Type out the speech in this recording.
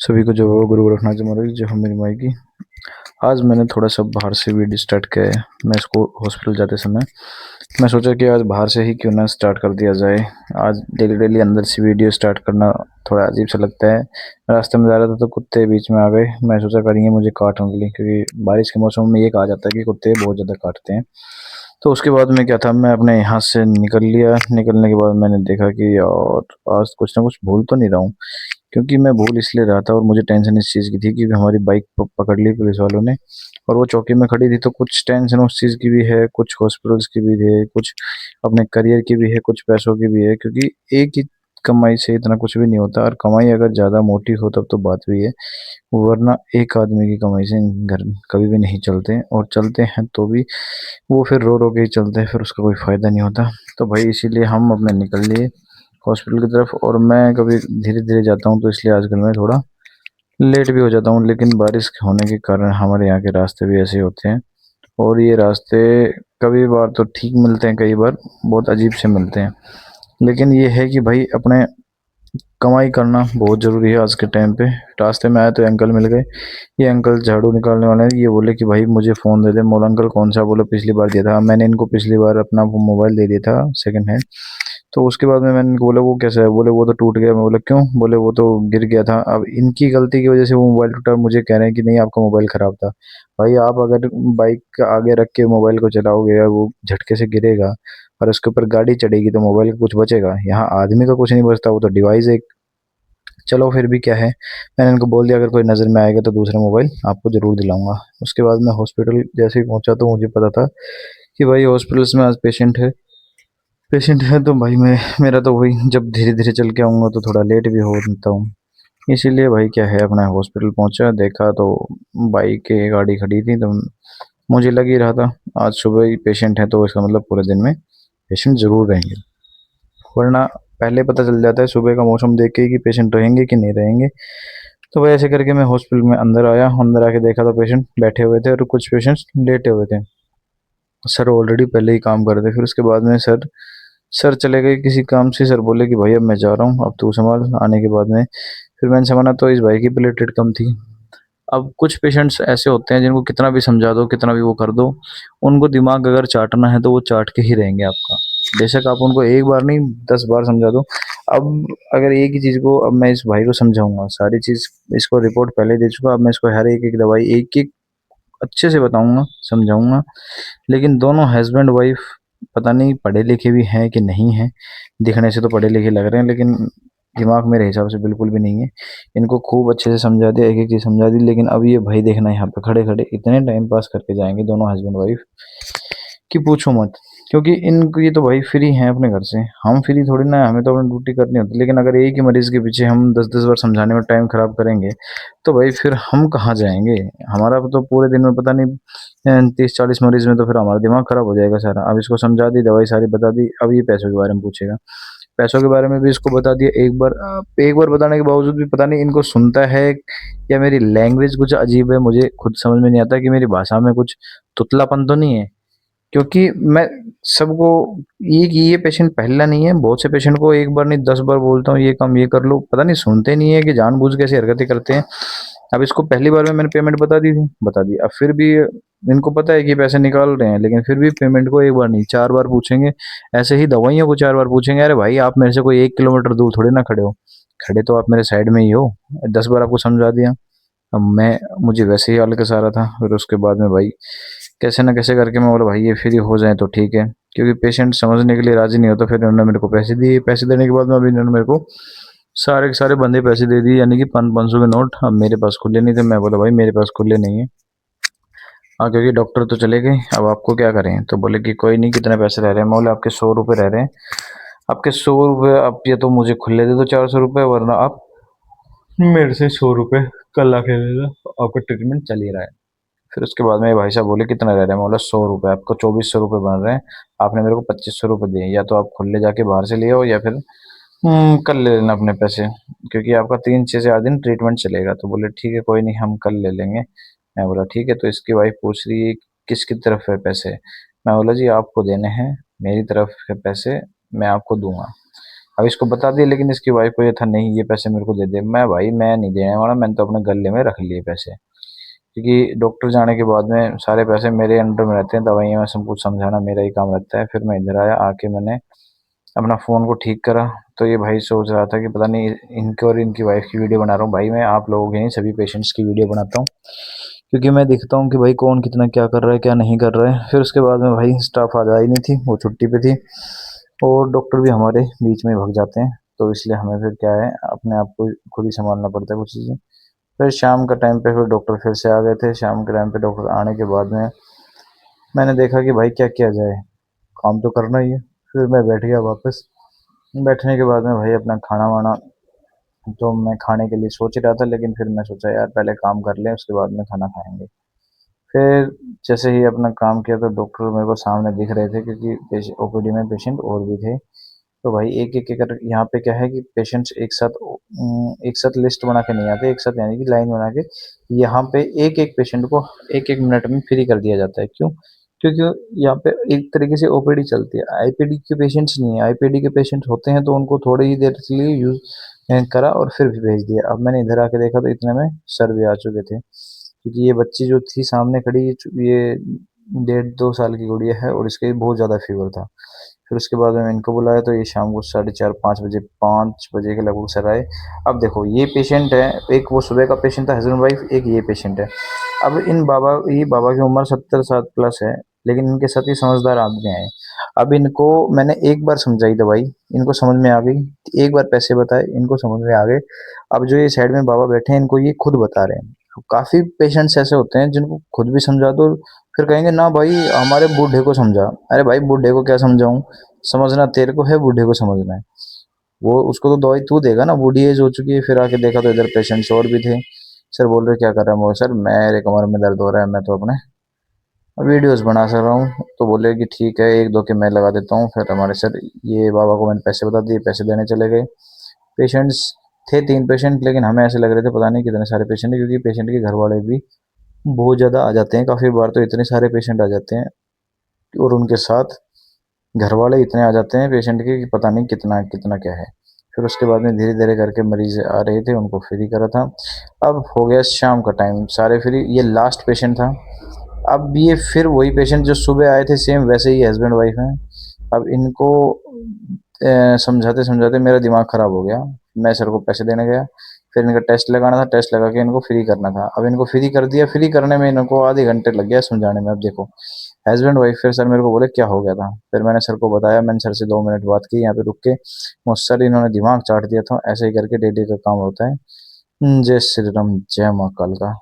सभी को जो गुरु गोरखनाथ जी महाराज जो हम मेरी माई की। आज मैंने थोड़ा सा बाहर से वीडियो स्टार्ट किया है। मैं इसको हॉस्पिटल जाते समय मैं सोचा कि आज बाहर से ही क्यों ना स्टार्ट कर दिया जाए। आज डेली डेली अंदर से वीडियो स्टार्ट करना थोड़ा अजीब सा लगता है। रास्ते में जा रहा था तो कुत्ते बीच में आ गए। मैं सोचा करेंगे मुझे काटने के लिए, क्योंकि बारिश के मौसम में ये कहा जाता है कि कुत्ते बहुत ज़्यादा काटते हैं। तो उसके बाद में क्या था, मैं अपने यहाँ से निकल लिया। निकलने के बाद मैंने देखा कि और आज कुछ ना कुछ भूल तो नहीं रहा हूँ, क्योंकि मैं भूल इसलिए रहा था और मुझे टेंशन इस चीज़ की थी कि हमारी बाइक पकड़ ली पुलिस वालों ने और वो चौकी में खड़ी थी। तो कुछ टेंशन उस चीज़ की भी है, कुछ हॉस्पिटल्स की भी है, कुछ अपने करियर की भी है, कुछ पैसों की भी है, क्योंकि एक ही कमाई से इतना कुछ भी नहीं होता। और कमाई अगर ज़्यादा मोटी हो तब तो बात भी है, वरना एक आदमी की कमाई से घर कभी भी नहीं चलते हैं, और चलते हैं तो भी वो फिर रो रो के ही चलते हैं, फिर उसका कोई फ़ायदा नहीं होता। तो भाई इसीलिए हम अपने निकल लिए हॉस्पिटल की तरफ। और मैं कभी धीरे धीरे जाता हूँ तो इसलिए आजकल मैं थोड़ा लेट भी हो जाता हूँ, लेकिन बारिश होने के कारण हमारे यहाँ के रास्ते भी ऐसे होते हैं। और ये रास्ते कभी बार तो ठीक मिलते हैं, कई बार बहुत अजीब से मिलते हैं। लेकिन ये है कि भाई अपने कमाई करना बहुत ज़रूरी है आज के टाइम पे। रास्ते में आए तो अंकल मिल गए। ये अंकल झाड़ू निकालने वाले हैं। ये बोले कि भाई मुझे फ़ोन दे दे। मोला अंकल कौन सा? बोले पिछली बार दिया था। मैंने इनको पिछली बार अपना वो मोबाइल दे दिया था सेकंड हैंड। तो उसके बाद में मैंने इनको बोला वो कैसा है? बोले वो तो टूट गया। मैं बोला क्यों? बोले वो तो गिर गया था। अब इनकी गलती की वजह से वो मोबाइल टूटा, मुझे कह रहे हैं कि नहीं आपका मोबाइल ख़राब था। भाई आप अगर बाइक आगे रख के मोबाइल को चलाओगे और वो झटके से गिरेगा और उसके ऊपर गाड़ी चढ़ेगी तो मोबाइल का कुछ बचेगा? यहाँ आदमी का कुछ नहीं बचता, वो तो डिवाइस है। चलो फिर भी क्या है, मैंने इनको बोल दिया अगर कोई नज़र में आएगा तो दूसरा मोबाइल आपको ज़रूर दिलाऊंगा। उसके बाद मैं हॉस्पिटल जैसे ही पहुंचा तो मुझे पता था कि भाई हॉस्पिटल्स में आज पेशेंट है तो भाई मेरा तो वही, जब धीरे धीरे चल के आऊँगा तो थोड़ा लेट भी होता हूँ। इसीलिए भाई क्या है, अपना हॉस्पिटल पहुंचा, देखा तो बाइक की गाड़ी खड़ी थी। तो मुझे लग ही रहा था आज सुबह ही पेशेंट है तो इसका मतलब पूरे दिन में पेशेंट ज़रूर रहेंगे, वरना पहले पता चल जाता है सुबह का मौसम देख के ही कि पेशेंट रहेंगे कि नहीं रहेंगे। तो वही ऐसे करके मैं हॉस्पिटल में अंदर आया। अंदर आके देखा तो पेशेंट बैठे हुए थे और कुछ पेशेंट्स लेटे हुए थे। सर ऑलरेडी पहले ही काम कर रहे थे। फिर उसके बाद में सर चले गए किसी काम से। सर बोले कि भाई अब मैं जा रहा हूँ, अब तू संभाल। आने के बाद में फिर मैंने संभाला तो इस भाई की प्लेटलेट कम थी। अब कुछ पेशेंट्स ऐसे होते हैं जिनको कितना भी समझा दो, कितना भी वो कर दो, उनको दिमाग अगर चाटना है तो वो चाट के ही रहेंगे आपका। बेशक आप उनको एक बार नहीं 10 बार समझा दो। अब अगर एक ही चीज़ को अब मैं इस भाई को समझाऊंगा, सारी चीज़ इसको रिपोर्ट पहले दे चुका, अब मैं इसको हर एक एक दवाई एक एक अच्छे से बताऊंगा, समझाऊंगा। लेकिन दोनों हस्बैंड वाइफ पता नहीं पढ़े लिखे भी हैं कि नहीं हैं। दिखने से तो पढ़े लिखे लग रहे हैं, लेकिन दिमाग मेरे हिसाब से बिल्कुल भी नहीं है। इनको खूब अच्छे से समझा दिया, एक एक चीज़ समझा दी, लेकिन अब ये भाई देखना यहाँ पे खड़े खड़े इतने टाइम पास करके जाएंगे दोनों हस्बैंड वाइफ कि पूछो मत। क्योंकि इनको ये तो भाई फ्री हैं अपने घर से, हम फ्री थोड़ी ना है, हमें तो अपनी ड्यूटी करनी होती है। लेकिन अगर एक ही मरीज के पीछे हम 10-10 बार समझाने में टाइम खराब करेंगे तो भाई फिर हम कहाँ जाएंगे? हमारा तो पूरे दिन में पता नहीं 30-40 मरीज में, तो फिर हमारा दिमाग खराब हो जाएगा सारा। अब इसको समझा दी, दवाई सारी बता दी, अब ये पैसों के बारे में पूछेगा। पैसों के बारे में भी इसको बता दिया एक बार बताने के बावजूद भी पता नहीं इनको सुनता है या मेरी लैंग्वेज कुछ अजीब है, मुझे खुद समझ में नहीं आता कि मेरी भाषा में कुछ तुतलापन तो नहीं है। क्योंकि मैं सबको ये पेशेंट पहला नहीं है, बहुत से पेशेंट को एक बार नहीं 10 बार बोलता हूँ ये काम ये कर लो, पता नहीं सुनते नहीं है कि जानबूझ के ऐसी हरकतें करते हैं। अब इसको पहली बार में मैंने पेमेंट बता दी। अब फिर भी इनको पता है कि पैसे निकाल रहे हैं, लेकिन फिर भी पेमेंट को एक बार नहीं 4 बार पूछेंगे। ऐसे ही दवाइयों को 4 बार पूछेंगे। अरे भाई आप मेरे से कोई 1 किलोमीटर दूर थोड़ी ना खड़े हो, खड़े तो आप मेरे साइड में ही हो। 10 बार आपको समझा दिया। अब मैं मुझे वैसे ही हल्का सा आ रहा था। फिर उसके बाद में भाई कैसे ना कैसे करके मैं बोला भाई ये फ्री हो जाए तो ठीक है, क्योंकि पेशेंट समझने के लिए राजी नहीं होता। फिर इन्होंने मेरे को पैसे दिए। पैसे देने के बाद में अभी इन्होंने मेरे को सारे के सारे बंदे पैसे दे दिए, यानी कि 500 के नोट। अब मेरे पास खुले नहीं थे। मैं बोला भाई मेरे पास खुले नहीं है। हाँ, क्योंकि डॉक्टर तो चले गए, अब आपको क्या करें? तो बोले कि कोई नहीं, कितने पैसे रह रहे हैं? मैं बोला आपके 100 रुपये रह रहे हैं। आपके 100 रुपये आप या तो मुझे खुले दे दो 400 रुपये, वरना आप मेरे से 100 रुपये कल आके ले लो, आपका ट्रीटमेंट चल ही रहा है। फिर उसके बाद में भाई साहब बोले कितना रह रहा है? मैं बोला 100 रुपये। आपको 2400 रुपये बन रहे हैं, आपने मेरे को 2500 रुपये दिए, या तो आप खुद ले जाके बाहर से ले आओ या फिर कल ले लेना अपने पैसे, क्योंकि आपका 3 से 4 दिन ट्रीटमेंट चलेगा। तो बोले ठीक है कोई नहीं, हम कल ले लेंगे। मैं बोला ठीक है। तो इसकी वाइफ पूछ रही है किसकी तरफ है पैसे? मैं बोला जी आपको देने हैं, मेरी तरफ है पैसे, मैं आपको दूंगा। अब इसको बता दिया, लेकिन इसकी वाइफ को ये था नहीं ये पैसे मेरे को दे दे। मैं भाई मैं नहीं देने वाला, मैंने तो अपने गले में रख लिए पैसे, क्योंकि डॉक्टर जाने के बाद में सारे पैसे मेरे अंडर में रहते हैं, दवाइयाँ में सब कुछ समझाना मेरा ही काम रहता है। फिर मैं इधर आया, आके मैंने अपना फ़ोन को ठीक करा। तो ये भाई सोच रहा था कि पता नहीं इनके और इनकी वाइफ की वीडियो बना रहा हूँ। भाई मैं आप लोगों के नहीं सभी पेशेंट्स की वीडियो बनाता हूँ, क्योंकि मैं देखता हूँ कि भाई कौन कितना क्या कर रहा है क्या नहीं कर रहा है। फिर उसके बाद में भाई स्टाफ आ ही नहीं थी, वो छुट्टी पे थी, और डॉक्टर भी हमारे बीच में ही भग जाते हैं, तो इसलिए हमें फिर क्या है अपने आप को खुद ही संभालना पड़ता है कुछ चीज़ें। फिर शाम का टाइम पे फिर डॉक्टर फिर से आ गए थे। शाम के टाइम पे डॉक्टर आने के बाद में मैंने देखा कि भाई क्या किया जाए, काम तो करना ही है। फिर मैं बैठ गया वापस। बैठने के बाद में भाई अपना खाना वाना तो मैं खाने के लिए सोच ही रहा था, लेकिन फिर मैं सोचा यार पहले काम कर लें उसके बाद में खाना खाएंगे। फिर जैसे ही अपना काम किया तो डॉक्टर मेरे को सामने दिख रहे थे, क्योंकि ओपीडी में पेशेंट और भी थे। तो भाई एक एक कर यहाँ पे क्या है कि पेशेंट्स एक साथ लिस्ट बना के नहीं आते, एक साथ यानी कि लाइन बना के यहाँ पे एक एक पेशेंट को एक एक मिनट में फ्री कर दिया जाता है। क्यों? क्योंकि यहाँ पे एक तरीके से ओपीडी चलती है, आईपीडी के पेशेंट्स नहीं है। आईपीडी के पेशेंट होते हैं तो उनको थोड़ी ही देर के लिए यूज करा और फिर भी भेज दिया। अब मैंने इधर आके देखा तो इतने में सर भी आ चुके थे, क्योंकि ये बच्ची जो थी सामने खड़ी, ये 1.5-2 साल की गुड़िया है और इसके बहुत ज़्यादा फीवर था। फिर उसके बाद मैंने इनको बुलाया तो ये शाम को 4:30-5 बजे 5 बजे के लगभग सर आए। अब देखो ये पेशेंट है, एक वो सुबह का पेशेंट था हस्बैंड वाइफ, एक ये पेशेंट है। अब इन बाबा ये बाबा की उम्र 70 साल प्लस है, लेकिन इनके साथ ही समझदार आदमी आए। अब इनको मैंने एक बार समझाई दवाई, इनको समझ में आ गई। एक बार पैसे बताए, इनको समझ में आ गए। अब जो ये साइड में बाबा बैठे हैं इनको ये खुद बता रहे हैं। काफी पेशेंट्स ऐसे होते हैं जिनको खुद भी समझा दो, फिर कहेंगे ना भाई हमारे बूढ़े को समझा। अरे भाई बूढ़े को क्या समझाऊं, समझना तेरे को है, बूढ़े को समझना है। वो उसको तो दवाई तू देगा ना, बूढ़ी एज हो चुकी है। फिर आके देखा तो इधर पेशेंट्स और भी थे। सर बोल रहे क्या कर रहा है? मैं सर मेरे कमर में दर्द हो रहा है, मैं तो अपने वीडियोस बना सक रहा हूँ। तो बोले कि ठीक है एक दो के मैं लगा देता हूँ। फिर हमारे सर ये बाबा को मैंने पैसे बता दिए, पैसे देने चले गए। पेशेंट्स थे 3 पेशेंट, लेकिन हमें ऐसे लग रहे थे पता नहीं कितने सारे पेशेंट हैं, क्योंकि पेशेंट के घर वाले भी बहुत ज़्यादा आ जाते हैं। काफ़ी बार तो इतने सारे पेशेंट आ जाते हैं और उनके साथ घर वाले इतने आ जाते हैं पेशेंट के कि पता नहीं कितना कितना क्या है। फिर उसके बाद में धीरे धीरे करके मरीज आ रहे थे, उनको फ्री करा था। अब हो गया शाम का टाइम, सारे फ्री। ये लास्ट पेशेंट था। अब ये फिर वही पेशेंट जो सुबह आए थे सेम वैसे ही हस्बैंड वाइफ हैं। अब इनको समझाते समझाते मेरा दिमाग खराब हो गया। मैं सर को पैसे देने गया, फिर इनका टेस्ट लगाना था, टेस्ट लगा के इनको फ्री करना था। अब इनको फ्री कर दिया, फ्री करने में इनको आधे घंटे लग गया समझाने में। अब देखो हस्बैंड वाइफ, फिर सर मेरे को बोले क्या हो गया था। फिर मैंने सर को बताया, मैंने सर से 2 मिनट बात की यहाँ पे रुक के। वो सर इन्होंने दिमाग चाट दिया था। ऐसे ही करके डेली का काम होता है। जय श्री राम, जय माँ काल का।